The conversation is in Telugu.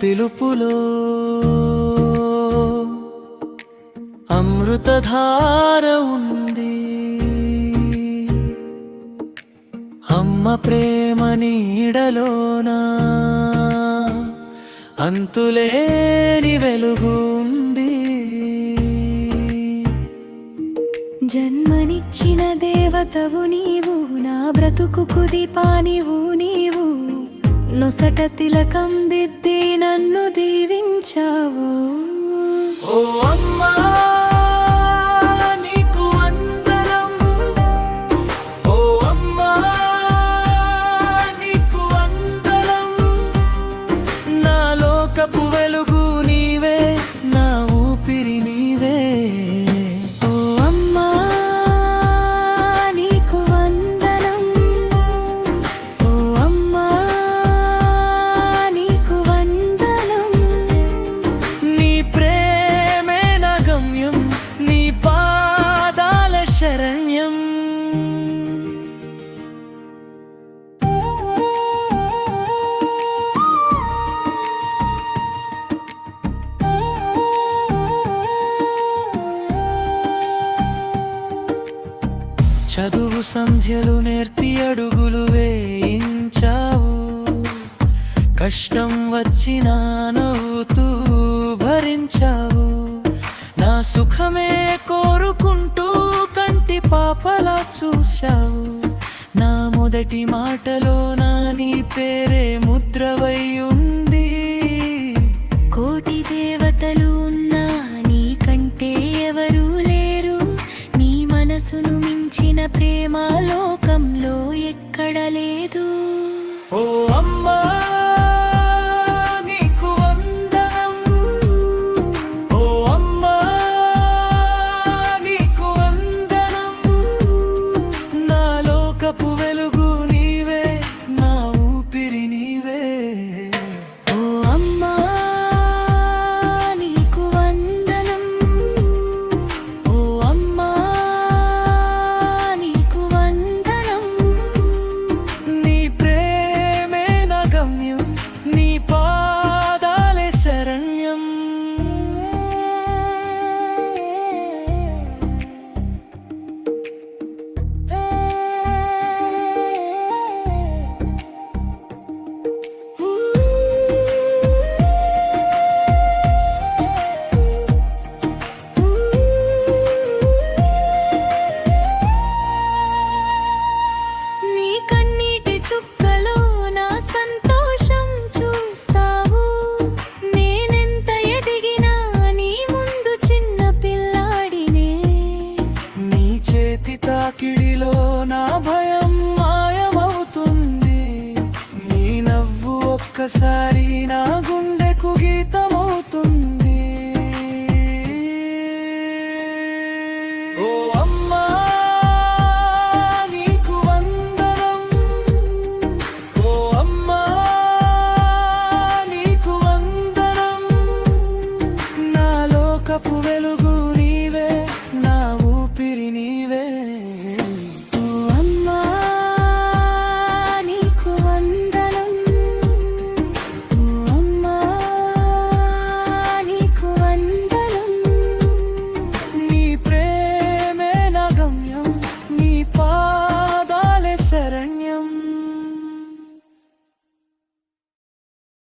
పిలుపులో అమృతధార ఉంది. అమ్మ ప్రేమ నీడలోనా అంతులేని వెలుగు ఉంది. జన్మనిచ్చిన దేవతవు నీవు, నా బ్రతుకుకు దీపానివు నీవు. నొసట తిలకం దిద్ది నన్ను దీవించావు. ఓ అమ్మా నీకు వందనం, ఓ అమ్మా నీకు వందనం. నా లోకపు వెలుగు నీవే, నా ఊపిరి నీవే. ఓ అమ్మా నీకు వందనం, ఓ అమ్మా నీకు వందనం. నీ ప్రేమే నా గమ్యం, నీ పాదాల శరణ్యం. చదువు సంధ్యలు నేర్తి అడుగులు వేయించావు. కష్టం వచ్చినా నవ్వుతూ భరించావు. నా సుఖమే కోరుకుంటూ కంటి పాపలా చూశావు. నా మొదటి మాటలో నా నీ పేరే ముద్రవై ఉంది. కోటి దేవతలు ఉన్నా నీ కంటే ఎవరూ లేరు. నీ మనసును మించిన ప్రేమ లోకంలో ఎక్కడ లేదు. ఓ అమ్మా నీకు వందనం, ఓ అమ్మా నీకు వందనం. నా లోకపు వెలుగు నీవే, నా ఊపిరి నీవే. ఓ అమ్మా నీకు వందనం, ఓ అమ్మా నీకు వందనం. నీ ప్రేమే నా గమ్యం, నీ పాదాలే శరణ్యం. నీ కన్నీటి చుక్కలో నా సంతోషం చూస్తావు. నేనెంత ఎదిగినా నీ ముందు చిన్న పిల్లాడినే. నీ చేతి తాకిడిలో నా భయం మాయమవుతుంది. నీ నవ్వు ఒక్కసారి నా